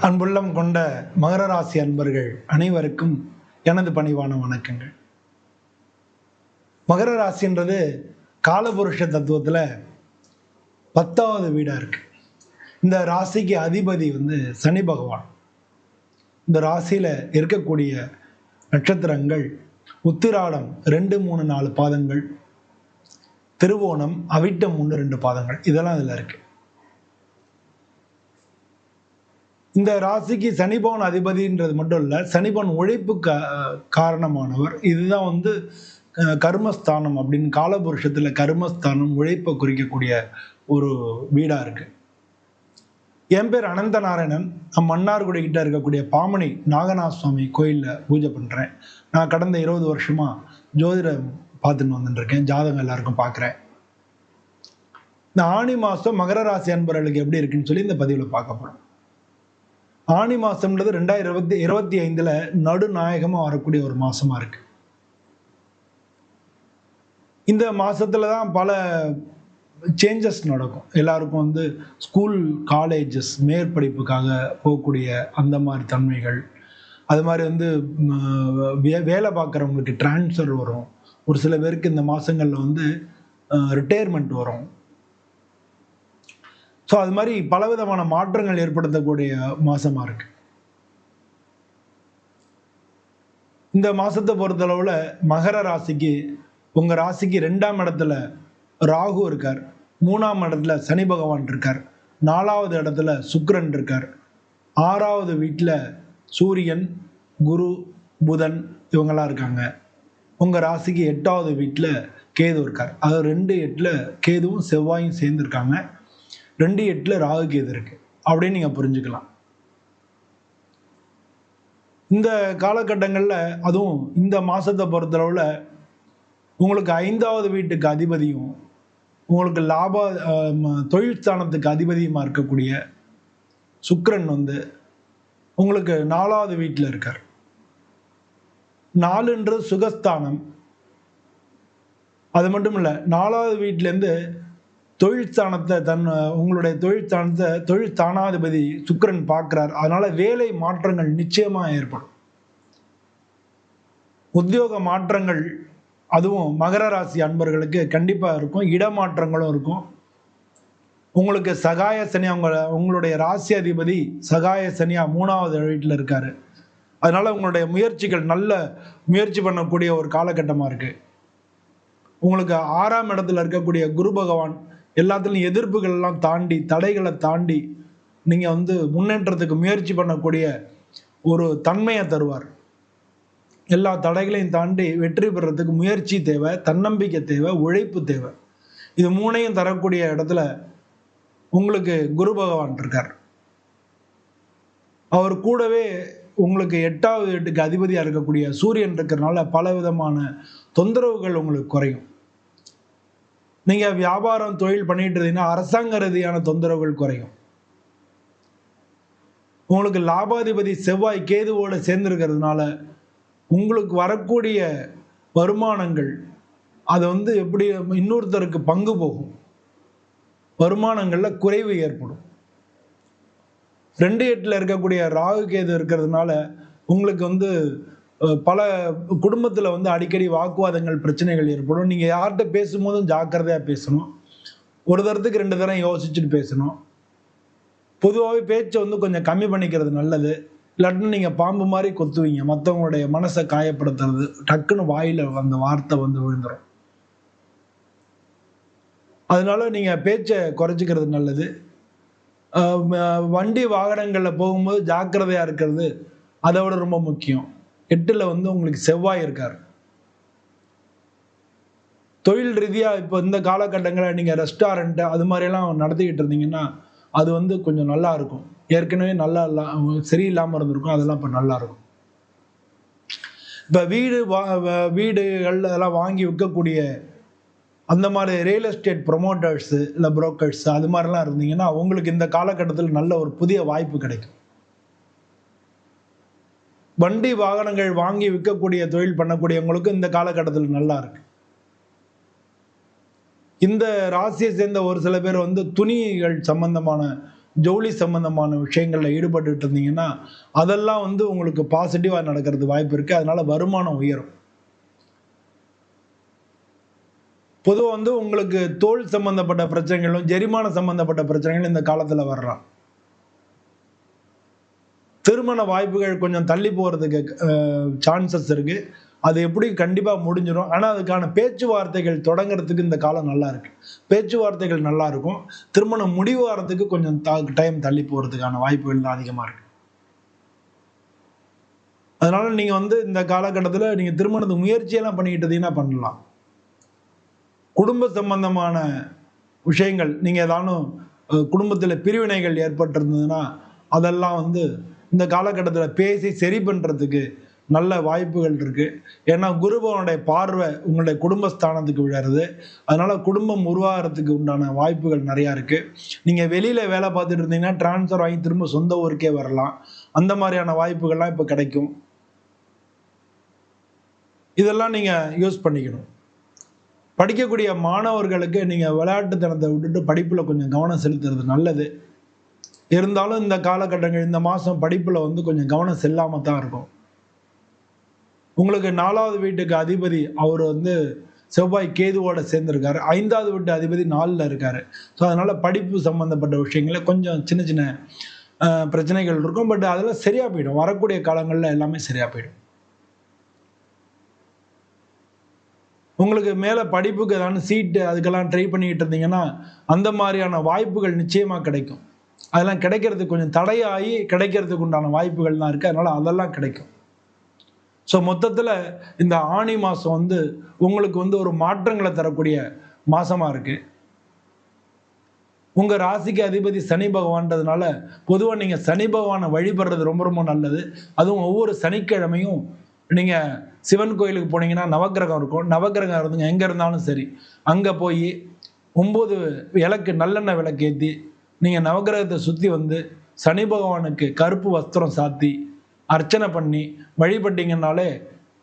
அன்புள்ளம் கொண்ட மகர ராசி அன்பர்கள் அனைவருக்கும் எனது பணிவான வணக்கங்கள். மகர ராசின்றது காலபுருஷ தத்துவத்தில் 10வது வீடாக இருக்கு. இந்த ராசிக்கு அதிபதி சனி பகவான். இந்த ராசியில் இருக்கக்கூடிய நட்சத்திரங்கள் உத்திராடம் 2, 3, 4 பாதங்கள், திருவோணம், அவிட்டம் 1, 2 பாதங்கள், இதெல்லாம் இதில் இருக்கு. இந்த ராசிக்கு சனிபவன் அதிபதின்றது மட்டும் இல்லை, சனிபவன் உழைப்பு காரணமானவர். இதுதான் கர்மஸ்தானம் அப்படின்னு காலபுருஷத்தில் கர்மஸ்தானம் உழைப்பை குறிக்கக்கூடிய ஒரு வீடாக இருக்கு. என் பேர் அனந்த நாராயணன். நான் மன்னார்குடி கிட்ட இருக்கக்கூடிய பாமணி நாகநாத சுவாமி கோயிலில் பூஜை பண்ணுறேன். நான் கடந்த 20 வருஷமாக ஜோதிடம் பார்த்துன்னு வந்துட்டுருக்கேன். ஜாதகம் எல்லாருக்கும் பார்க்குறேன். இந்த ஆணி மாதம் மகர ராசி அன்பர்களுக்கு எப்படி இருக்குன்னு சொல்லி இந்த பதிவில் பார்க்க போகிறோம். ஆணி மாசம்ன்றது 2025 நடுநாயகமாக வரக்கூடிய ஒரு மாசமா இருக்கு. இந்த மாசத்துல தான் பல சேஞ்சஸ் நடக்கும். எல்லாருக்கும் ஸ்கூல், காலேஜஸ், மேற்படிப்புக்காக போகக்கூடிய அந்த மாதிரி தன்மைகள், அது மாதிரி வேலை பார்க்குறவங்களுக்கு டிரான்ஸ்ஃபர் வரும். ஒரு சில பேருக்கு இந்த மாதங்களில் ரிட்டையர்மெண்ட் வரும். ஸோ அது மாதிரி பலவிதமான மாற்றங்கள் ஏற்படுத்தக்கூடிய மாதமாக இருக்கு. இந்த மாதத்தை பொறுத்தளவில் மகர ராசிக்கு, உங்கள் ராசிக்கு 2ஆம் இடத்துல ராகு இருக்கார், 3ஆம் இடத்துல சனி பகவான் இருக்கார், 4வது இடத்துல சுக்கிரன் இருக்கார், 6வது வீட்டில் சூரியன், குரு, புதன் இவங்கெல்லாம் இருக்காங்க. உங்கள் ராசிக்கு 8வது வீட்டில் கேது இருக்கார். அது 2, 8 கேதுவும் செவ்வாயும் சேர்ந்துருக்காங்க. 2, 8 ராகு கேது இருக்கு அப்படின்னு நீங்கள் புரிஞ்சுக்கலாம். இந்த காலகட்டங்களில், அதுவும் இந்த மாதத்தை பொறுத்தளவில் உங்களுக்கு 5வது வீட்டுக்கு அதிபதியும் உங்களுக்கு தொழில் ஸ்தானத்துக்கு அதிபதியுமா இருக்கக்கூடிய சுக்கிரன் உங்களுக்கு 4வது வீட்டில் இருக்கார். 4ன்றது சுகஸ்தானம். அது மட்டும் இல்லை, 4வது வீட்டிலேருந்து தொழில் ஸ்தானத்தை உங்களுடைய தொழில் ஸ்தானாதிபதி சுக்கிரன் பார்க்கிறார். அதனால வேலை மாற்றங்கள் நிச்சயமா ஏற்படும். உத்தியோக மாற்றங்கள் அதுவும் மகர ராசி அன்பர்களுக்கு கண்டிப்பா இருக்கும். இடமாற்றங்களும் இருக்கும். உங்களுக்கு சகாய சனி, உங்களுடைய ராசி அதிபதி சகாய சனியா 3வது வீட்டில் இருக்காரு. அதனால உங்களுடைய முயற்சிகள் நல்ல முயற்சி பண்ணக்கூடிய ஒரு காலகட்டமா இருக்கு. உங்களுக்கு 6ஆம் இடத்துல இருக்கக்கூடிய குரு பகவான் எல்லாத்துலையும் எதிர்ப்புகள் எல்லாம் தாண்டி, தடைகளை தாண்டி நீங்க முன்னேற்றத்துக்கு முயற்சி பண்ணக்கூடிய ஒரு தன்மையை தருவார். எல்லா தடைகளையும் தாண்டி வெற்றி பெறறதுக்கு முயற்சி தேவை, தன்னம்பிக்கை தேவை, உழைப்பு தேவை. இது 3ஐயும் தரக்கூடிய இடத்துல உங்களுக்கு குரு பகவான் இருக்கார். அவர் கூடவே உங்களுக்கு 8வது வீட்டுக்கு அதிபதியாக இருக்கக்கூடிய சூரியன் இருக்கிறதுனால பல விதமான தொந்தரவுகள் உங்களுக்கு குறையும். நீங்க வியாபாரம், தொழில் பண்ணிட்டு இருந்தீங்கன்னா அரசாங்க ரீதியான தொந்தரவுகள் குறையும். உங்களுக்கு லாபாதிபதி செவ்வாய் கேதுவோட சேர்ந்திருக்கிறதுனால உங்களுக்கு வரக்கூடிய வருமானங்கள் அது எப்படி இன்னொருத்தருக்கு பங்கு போகும். வருமானங்கள்ல குறைவு ஏற்படும். 2, 8 இருக்கக்கூடிய ராகு கேது இருக்கிறதுனால உங்களுக்கு பல குடும்பத்தில் அடிக்கடி வாக்குவாதங்கள், பிரச்சனைகள் ஏற்படும். நீங்கள் யார்கிட்ட பேசும்போதும் ஜாக்கிரதையாக பேசணும். ஒரு தரத்துக்கு 2 தரம் யோசிச்சுட்டு பேசணும். பொதுவாகவே பேச்சை கொஞ்சம் கம்மி பண்ணிக்கிறது நல்லது. இல்லாட்டினா நீங்கள் பாம்பு மாதிரி கொத்துவீங்க. மற்றவங்களுடைய மனசை காயப்படுத்துறது, டக்குன்னு வாயில் அந்த வார்த்தை விழுந்துடும். அதனால நீங்கள் பேச்சை குறைச்சிக்கிறது நல்லது. வண்டி வாகனங்களில் போகும்போது ஜாக்கிரதையாக இருக்கிறது அதை விட ரொம்ப முக்கியம். 8ல் உங்களுக்கு செவ்வாய் இருக்கார். தொழில் ரீதியாக இப்போ இந்த காலகட்டங்களில் நீங்கள் ரெஸ்டாரண்ட் அது மாதிரிலாம் நடத்திக்கிட்டு இருந்தீங்கன்னா அது கொஞ்சம் நல்லா இருக்கும். ஏற்கனவே நல்லா சரியில்லாமல் இருந்திருக்கும், அதெல்லாம் இப்போ நல்லா இருக்கும். இப்போ வீடுகள் அதெல்லாம் வாங்கி விற்கக்கூடிய அந்த மாதிரி ரியல் எஸ்டேட் ப்ரொமோட்டர்ஸு இல்லை புரோக்கர்ஸ் அது மாதிரிலாம் இருந்தீங்கன்னா உங்களுக்கு இந்த காலகட்டத்தில் நல்ல ஒரு புதிய வாய்ப்பு கிடைக்கும். வண்டி வாகனங்கள் வாங்கி விற்கக்கூடிய தொழில் பண்ணக்கூடியவங்களுக்கு இந்த காலகட்டத்தில் நல்லா இருக்கு. இந்த ராசியை சேர்ந்த ஒரு சில பேர் துணிகள் சம்பந்தமான ஜவுளி சம்பந்தமான விஷயங்கள்ல ஈடுபட்டு இருந்தீங்கன்னா அதெல்லாம் வந்து உங்களுக்கு பாசிட்டிவா நடக்கிறது வாய்ப்பு இருக்கு. அதனால வருமானம் உயரும். பொதுவாக வந்து உங்களுக்கு தோல் சம்பந்தப்பட்ட பிரச்சனைகளும் ஜெரிமான சம்பந்தப்பட்ட பிரச்சனைகளும் இந்த காலத்துல வரலாம். திருமண வாய்ப்புகள் கொஞ்சம் தள்ளி போறதுக்கு சான்சஸ் இருக்கு. அது எப்படி கண்டிப்பா முடிஞ்சிடும். ஆனா அதுக்கான பேச்சுவார்த்தைகள் தொடங்குறதுக்கு இந்த காலம் நல்லா இருக்கு. பேச்சுவார்த்தைகள் நல்லா இருக்கும். திருமணம் முடிவு ஆறதுக்கு கொஞ்சம் டைம் தள்ளி போறதுக்கான வாய்ப்புகள் தான் அதிகமா இருக்கு. அதனால நீங்க வந்து இந்த காலகட்டத்துல நீங்க திருமணத்துக்கு முயற்சியெல்லாம் பண்ணிக்கிட்டு இருந்தீங்கன்னா பண்ணலாம். குடும்ப சம்பந்தமான விஷயங்கள் நீங்க ஏதானும் குடும்பத்துல பிரிவினைகள் ஏற்பட்டிருந்ததுன்னா அதெல்லாம் வந்து இந்த காலகட்டத்தில் பேசி சரி பண்றதுக்கு நல்ல வாய்ப்புகள் இருக்கு. ஏன்னா குருபவனுடைய பார்வை உங்களுடைய குடும்பஸ்தானத்துக்கு விழறது. அதனால குடும்பம் உருவாகிறதுக்கு உண்டான வாய்ப்புகள் நிறைய இருக்கு. நீங்க வெளியில வேலை பார்த்துட்டு இருந்தீங்கன்னா டிரான்ஸ்ஃபர் ஆகி திரும்ப சொந்த ஊருக்கே வரலாம். அந்த மாதிரியான வாய்ப்புகள்லாம் இப்ப கிடைக்கும். இதெல்லாம் நீங்க யூஸ் பண்ணிக்கணும். படிக்கக்கூடிய மாணவர்களுக்கு நீங்க விளையாட்டுத்தனத்தை விட்டுட்டு படிப்புல கொஞ்சம் கவனம் செலுத்துறது நல்லது. இருந்தாலும் இந்த காலகட்டங்கள் இந்த மாசம் படிப்புல வந்து கொஞ்சம் கவனம் செல்லாம தான் இருக்கும். உங்களுக்கு 4வது வீட்டுக்கு அதிபதி அவர் வந்து செவ்வாய் கேதுவோட சேர்ந்திருக்காரு. 5வது வீட்டு அதிபதி 4ல இருக்காரு. ஸோ அதனால படிப்பு சம்பந்தப்பட்ட விஷயங்கள கொஞ்சம் சின்ன சின்ன பிரச்சனைகள் இருக்கும். பட் அதெல்லாம் சரியா போயிடும். வரக்கூடிய காலங்கள்ல எல்லாமே சரியா போயிடும். உங்களுக்கு மேல படிப்புக்கு ஏதாவது சீட்டு அதுக்கெல்லாம் ட்ரை பண்ணிக்கிட்டு இருந்தீங்கன்னா அந்த மாதிரியான வாய்ப்புகள் நிச்சயமா கிடைக்கும். அதெல்லாம் கிடைக்கிறதுக்கு கொஞ்சம் தடையாகி கிடைக்கிறதுக்கு உண்டான வாய்ப்புகள்லாம் இருக்கு. அதனால அதெல்லாம் கிடைக்கும். ஸோ மொத்தத்துல இந்த ஆனி மாசம் வந்து உங்களுக்கு வந்து ஒரு மாற்றங்களை தரக்கூடிய மாசமா இருக்கு. உங்க ராசிக்கு அதிபதி சனி பகவான்றதுனால பொதுவா நீங்க சனி பகவானை வழிபடுறது ரொம்ப ரொம்ப நல்லது. அதுவும் ஒவ்வொரு சனிக்கிழமையும் நீங்க சிவன் கோயிலுக்கு போனீங்கன்னா நவக்கிரகம் இருக்கும். நவக்கிரகம் இருந்துங்க எங்க இருந்தாலும் சரி அங்க போய் 9 விளக்கு நல்லெண்ணெய் விளக்கு ஏற்றி நீங்க நவக்கிரகத்தை சுத்தி வந்து சனி பகவானுக்கு கருப்பு வஸ்திரம் சாத்தி அர்ச்சனை பண்ணி வழிபட்டீங்கன்னாலே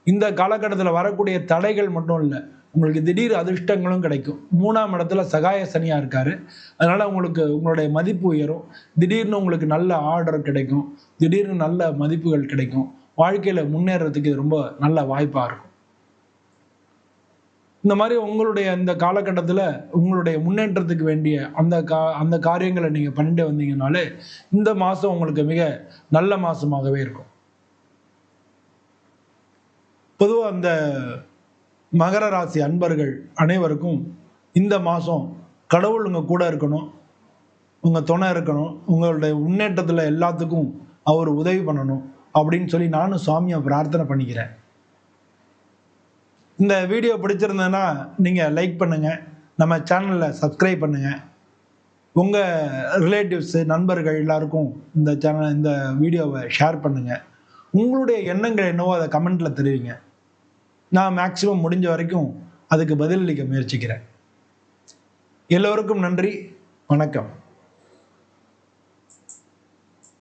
இந்த காலகட்டத்தில் வரக்கூடிய தடைகள் மட்டும் இல்லை, உங்களுக்கு திடீர் அதிர்ஷ்டங்களும் கிடைக்கும். 3ஆம் இடத்துல சகாய சனியா இருக்காரு. அதனால உங்களுக்கு உங்களுடைய மதிப்பு உயரும். திடீர்னு உங்களுக்கு நல்ல ஆர்டர் கிடைக்கும். திடீர்னு நல்ல மதிப்புகள் கிடைக்கும். வாழ்க்கையில முன்னேறதுக்கு ரொம்ப நல்ல வாய்ப்பா இருக்கும். இந்த மாதிரி உங்களுடைய இந்த காலகட்டத்தில் உங்களுடைய முன்னேற்றத்துக்கு வேண்டிய அந்த காரியங்களை நீங்க பண்ணிட்டு வந்தீங்கனாலே இந்த மாசம் உங்களுக்கு மிக நல்ல மாசமாகவே இருக்கும். பொதுவாக அந்த மகர ராசி அன்பர்கள் அனைவருக்கும் இந்த மாசம் கடவுள் உங்க கூட இருக்கணும், உங்க துணை இருக்கணும், உங்களுடைய முன்னேற்றத்தில் எல்லாத்துக்கும் அவர் உதவி பண்ணணும் அப்படின்னு சொல்லி நானும் சுவாமியை பிரார்த்தனை பண்ணிக்கிறேன். இந்த வீடியோ பிடிச்சிருந்ததுன்னா நீங்க லைக் பண்ணுங்க, நம்ம சேனல்ல சப்ஸ்கிரைப் பண்ணுங்க, உங்க ரிலேட்டிவ்ஸ் நண்பர்கள் எல்லாருக்கும் இந்த வீடியோவை ஷேர் பண்ணுங்க. உங்களுடைய எண்ணங்கள் என்னவோ அதை கமெண்ட்ல தெரிவிங்க. நான் மேக்சிமம் முடிஞ்ச வரைக்கும் அதுக்கு பதிலளிக்க முயற்சிக்கிறேன். எல்லோருக்கும் நன்றி, வணக்கம்.